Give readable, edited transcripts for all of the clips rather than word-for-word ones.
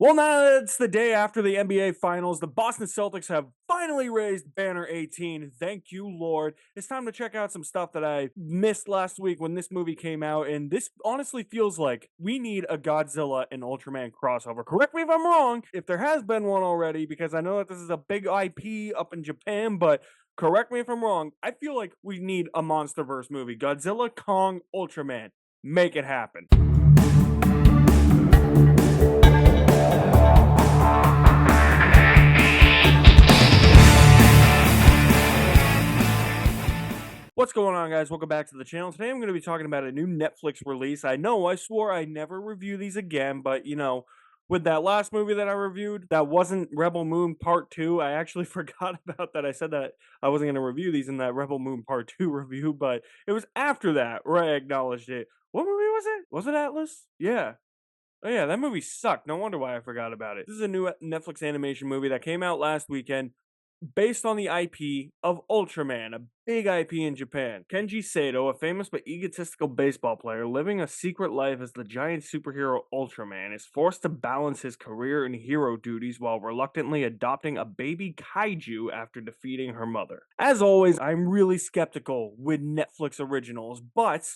Well, now it's the day after the NBA Finals. The Boston Celtics have finally raised banner 18. Thank you, Lord. It's time to check out some stuff that I missed last week when this movie came out. And this honestly feels like we need a Godzilla and Ultraman crossover. Correct me if I'm wrong, if there has been one already, because I know that this is a big IP up in Japan, but correct me if I'm wrong. I feel like we need a MonsterVerse movie. Godzilla, Kong, Ultraman. Make it happen. What's going on, guys? Welcome back to the channel. Today I'm going to be talking about a new Netflix release. I know I swore I never review these again, but with that last movie that I reviewed, that wasn't Rebel Moon Part 2. I actually forgot about that. I said that I wasn't going to review these in that Rebel Moon Part 2 review, but it was after that where I acknowledged it. What movie was it? Was it Atlas? Yeah. Oh yeah, that movie sucked. No wonder why I forgot about it. This is a new Netflix animation movie that came out last weekend based on the IP of Ultraman, a big IP in Japan. Kenji Sato, a famous but egotistical baseball player living a secret life as the giant superhero Ultraman, is forced to balance his career and hero duties while reluctantly adopting a baby kaiju after defeating her mother. As always, I'm really skeptical with Netflix originals, but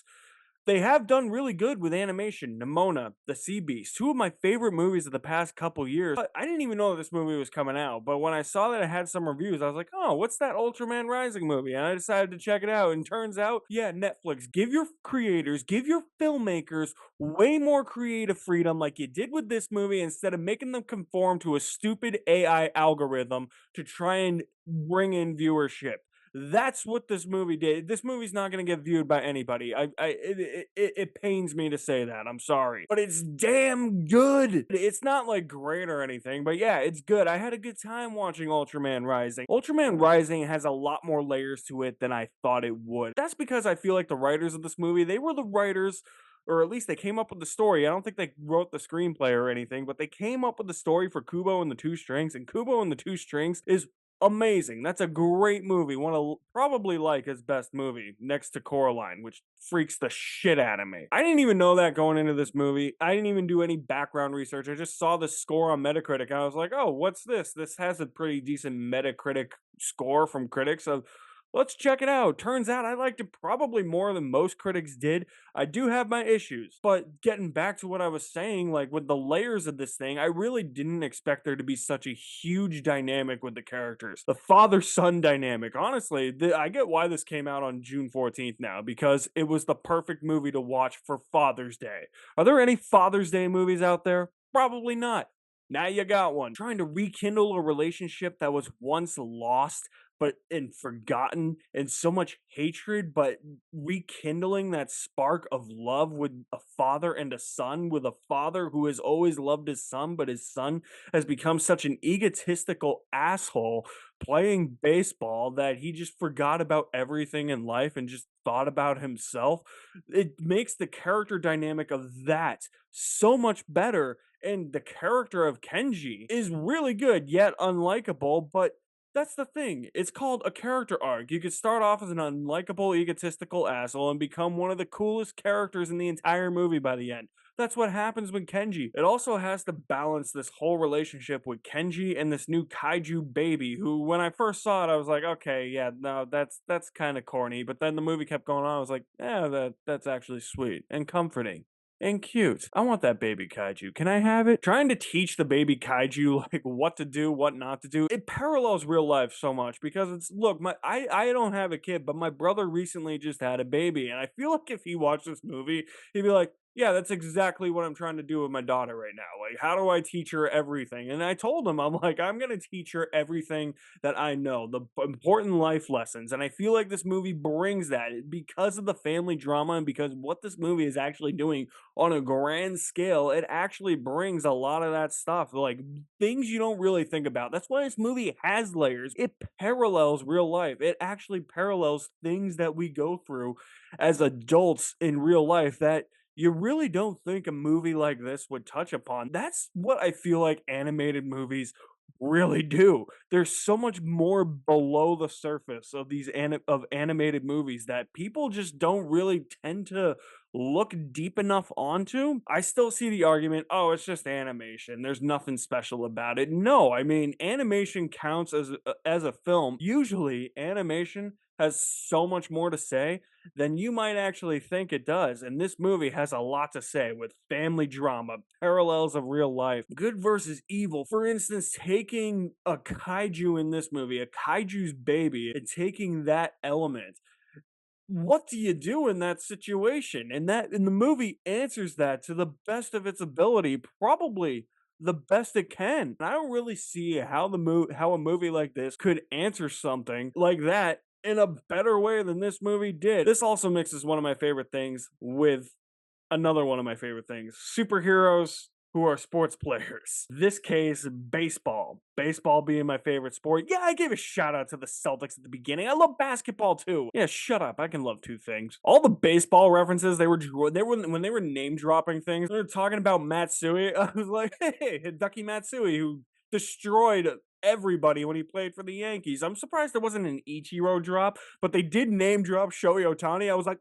they have done really good with animation. Nimona, The Sea Beast, two of my favorite movies of the past couple years. But I didn't even know this movie was coming out. But when I saw that it had some reviews, I was like, oh, what's that Ultraman Rising movie? And I decided to check it out. And turns out, yeah, Netflix, give your creators, give your filmmakers way more creative freedom like you did with this movie instead of making them conform to a stupid AI algorithm to try and bring in viewership. That's what this movie did. This movie's not going to get viewed by anybody. It pains me to say that. I'm sorry, but it's damn good. It's not like great or anything, but yeah, it's good. I had a good time watching Ultraman Rising. Ultraman Rising has a lot more layers to it than I thought it would. That's because I feel like the writers of this movie, they were the writers, or at least they came up with the story. I don't think they wrote the screenplay or anything, but they came up with the story for Kubo and the Two Strings, and Kubo and the Two Strings is amazing. That's a great movie. One of probably like his best movie next to Coraline, which freaks the shit out of me. I didn't even know that going into this movie. I didn't even do any background research. I just saw the score on Metacritic. I was like, oh, what's this? This has a pretty decent Metacritic score from critics. So let's check it out. Turns out I liked it probably more than most critics did. I do have my issues, but getting back to what I was saying, like with the layers of this thing, I really didn't expect there to be such a huge dynamic with the characters. The father-son dynamic. Honestly, I get why this came out on June 14th now, because it was the perfect movie to watch for Father's Day. Are there any Father's Day movies out there? Probably not. Now you got one. Trying to rekindle a relationship that was once lost and forgotten, and so much hatred, but rekindling that spark of love with a father and a son, with a father who has always loved his son, but his son has become such an egotistical asshole playing baseball that he just forgot about everything in life and just thought about himself. It makes the character dynamic of that so much better, and the character of Kenji is really good yet unlikable, but that's the thing. It's called a character arc. You could start off as an unlikable, egotistical asshole and become one of the coolest characters in the entire movie by the end. That's what happens with Kenji. It also has to balance this whole relationship with Kenji and this new kaiju baby, who when I first saw it, I was like, okay, yeah, no, that's kind of corny. But then the movie kept going on. I was like, yeah, that's actually sweet and comforting and cute. I want that baby kaiju. Can I have it? Trying to teach the baby kaiju like what to do, what not to do. It parallels real life so much because it's look, I don't have a kid, but my brother recently just had a baby, and I feel like if he watched this movie, he'd be like, yeah, that's exactly what I'm trying to do with my daughter right now. Like, how do I teach her everything? And I told him, I'm like, I'm gonna teach her everything that I know, the important life lessons. And I feel like this movie brings that because of the family drama and because what this movie is actually doing on a grand scale. It actually brings a lot of that stuff, like things you don't really think about. That's why this movie has layers. It parallels real life. It actually parallels things that we go through as adults in real life that you really don't think a movie like this would touch upon. That's what I feel like animated movies really do. There's so much more below the surface of these animated movies that people just don't really tend to look deep enough onto. I still see the argument, "Oh, it's just animation. There's nothing special about it." No, I mean, animation counts as a film. Usually, animation has so much more to say than you might actually think it does. And this movie has a lot to say with family drama, parallels of real life, good versus evil. For instance, taking a kaiju in this movie, a kaiju's baby, and taking that element, what do you do in that situation? And the movie answers that to the best of its ability, probably the best it can. I don't really see how how a movie like this could answer something like that in a better way than this movie did. This also mixes one of my favorite things with another one of my favorite things, superheroes who are sports players. This case, baseball. Baseball being my favorite sport. Yeah, I gave a shout out to the Celtics at the beginning. I love basketball too. Yeah, shut up. I can love two things. All the baseball references they were when they were name dropping things. They were talking about Matsui. I was like, hey, Ducky Matsui, who destroyed everybody when he played for the Yankees. I'm surprised there wasn't an Ichiro drop, but they did name drop Shohei Ohtani. I was like,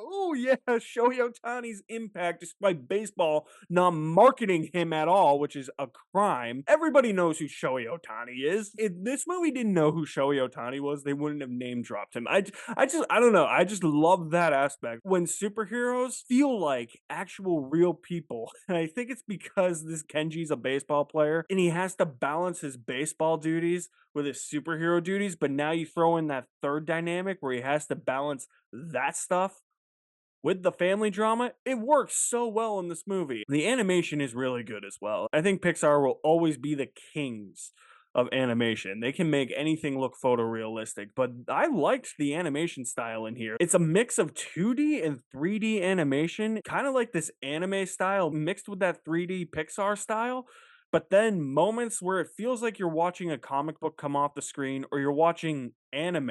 oh yeah, Shohei Ohtani's impact, despite baseball not marketing him at all, which is a crime. Everybody knows who Shohei Ohtani is. If this movie didn't know who Shohei Ohtani was, they wouldn't have name dropped him. I don't know. I just love that aspect when superheroes feel like actual real people. And I think it's because this Kenji's a baseball player and he has to balance his baseball duties with his superhero duties. But now you throw in that third dynamic where he has to balance that stuff with the family drama, it works so well in this movie. The animation is really good as well. I think Pixar will always be the kings of animation. They can make anything look photorealistic, but I liked the animation style in here. It's a mix of 2D and 3D animation, kind of like this anime style mixed with that 3D Pixar style. But then moments where it feels like you're watching a comic book come off the screen or you're watching anime,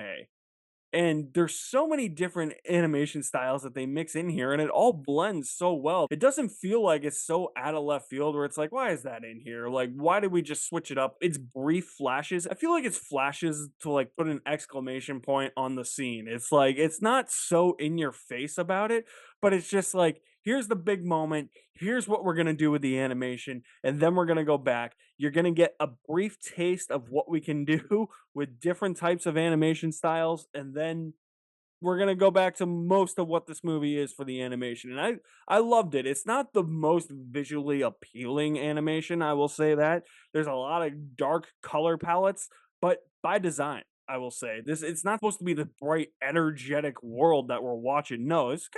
and there's so many different animation styles that they mix in here, and it all blends so well. It doesn't feel like it's so out of left field where it's like, why is that in here? Like, why did we just switch it up? It's brief flashes. I feel like it's flashes to like put an exclamation point on the scene. It's like, it's not so in your face about it, but it's just like, here's the big moment. Here's what we're going to do with the animation. And then we're going to go back. You're going to get a brief taste of what we can do with different types of animation styles, and then we're gonna go back to most of what this movie is for the animation. And I loved it. It's not the most visually appealing animation, I will say that. There's a lot of dark color palettes, but by design, I will say. This it's not supposed to be the bright, energetic world that we're watching. No, it's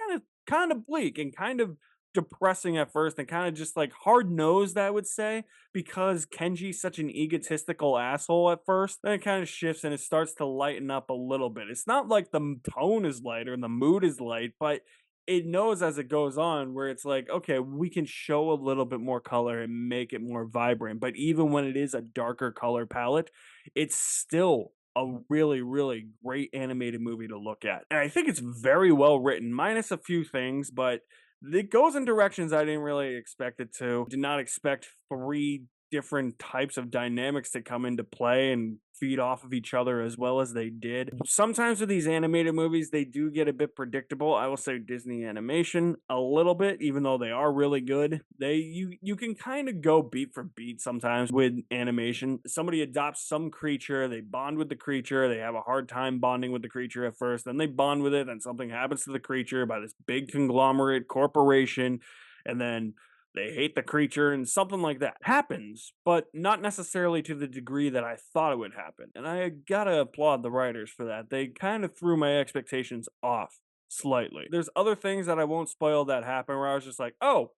kind of bleak and kind of depressing at first and kind of just like hard nosed, I would say, because Kenji's such an egotistical asshole at first. Then it kind of shifts and it starts to lighten up a little bit. It's not like the tone is light or the mood is light, but it knows as it goes on where it's like, okay, we can show a little bit more color and make it more vibrant. But even when it is a darker color palette, it's still a really, really great animated movie to look at. And I think it's very well written, minus a few things, but it goes in directions I didn't really expect it to. Did not expect three different types of dynamics to come into play and feed off of each other as well as they did. Sometimes with these animated movies, they do get a bit predictable. I will say Disney animation a little bit, even though they are really good. You can kind of go beat for beat sometimes with animation. Somebody adopts some creature, they bond with the creature, they have a hard time bonding with the creature at first, then they bond with it, and something happens to the creature by this big conglomerate corporation, and then they hate the creature and something like that happens, but not necessarily to the degree that I thought it would happen. And I gotta applaud the writers for that. They kind of threw my expectations off slightly. There's other things that I won't spoil that happen where I was just like, oh,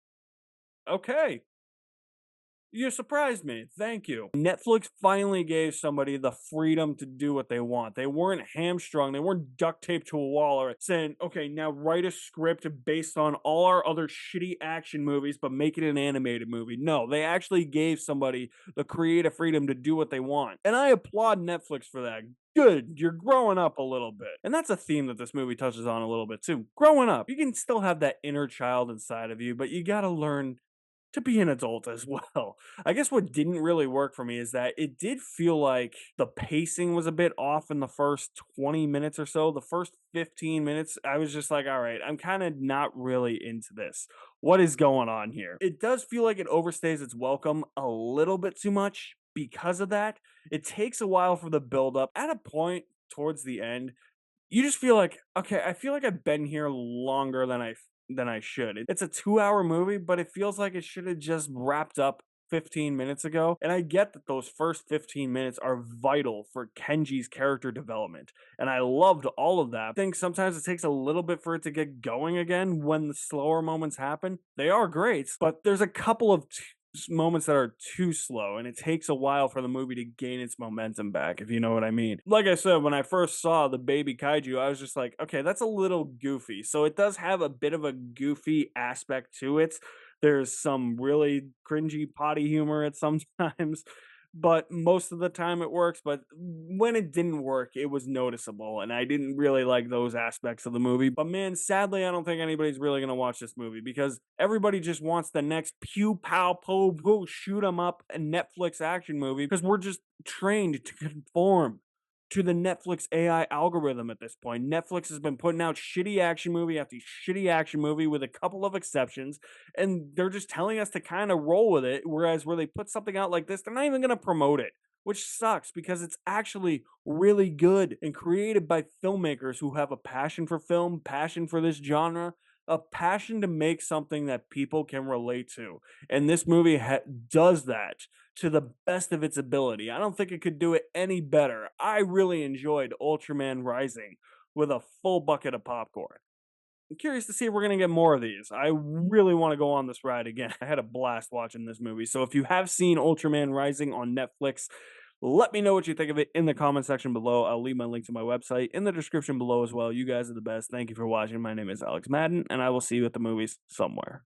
okay, you surprised me. Thank you. Netflix finally gave somebody the freedom to do what they want. They weren't hamstrung. They weren't duct taped to a wall or saying, okay, now write a script based on all our other shitty action movies, but make it an animated movie. No, they actually gave somebody the creative freedom to do what they want. And I applaud Netflix for that. Good, you're growing up a little bit. And that's a theme that this movie touches on a little bit too. Growing up. You can still have that inner child inside of you, but you gotta learn to be an adult as well. I guess what didn't really work for me is that it did feel like the pacing was a bit off in the first 20 minutes or so. The first 15 minutes, I was just like, all right, I'm kind of not really into this. What is going on here? It does feel like it overstays its welcome a little bit too much because of that. It takes a while for the build up. At a point towards the end, you just feel like, okay, I feel like I've been here longer than I should. It's a 2-hour movie, but it feels like it should have just wrapped up 15 minutes ago. And I get that those first 15 minutes are vital for Kenji's character development. And I loved all of that. I think sometimes it takes a little bit for it to get going again when the slower moments happen. They are great, but there's a couple of moments that are too slow, and it takes a while for the movie to gain its momentum back, if you know what I mean. Like I said, when I first saw the baby kaiju, I was just like, okay, that's a little goofy. So it does have a bit of a goofy aspect to it. There's some really cringy potty humor at sometimes, but most of the time it works. But when it didn't work, it was noticeable, and I didn't really like those aspects of the movie. But man, sadly, I don't think anybody's really gonna watch this movie because everybody just wants the next pew pow po po shoot 'em up a Netflix action movie because we're just trained to conform to the Netflix AI algorithm at this point. Netflix has been putting out shitty action movie after shitty action movie with a couple of exceptions, and they're just telling us to kind of roll with it. Whereas where they put something out like this, they're not even going to promote it, which sucks because it's actually really good and created by filmmakers who have a passion for film, passion for this genre, a passion to make something that people can relate to. And this movie does that to the best of its ability. I don't think it could do it any better. I really enjoyed Ultraman Rising with a full bucket of popcorn. I'm curious to see if we're going to get more of these. I really want to go on this ride again. I had a blast watching this movie. So if you have seen Ultraman Rising on Netflix, let me know what you think of it in the comment section below. I'll leave my link to my website in the description below as well. You guys are the best. Thank you for watching. My name is Alex Madden, and I will see you at the movies somewhere.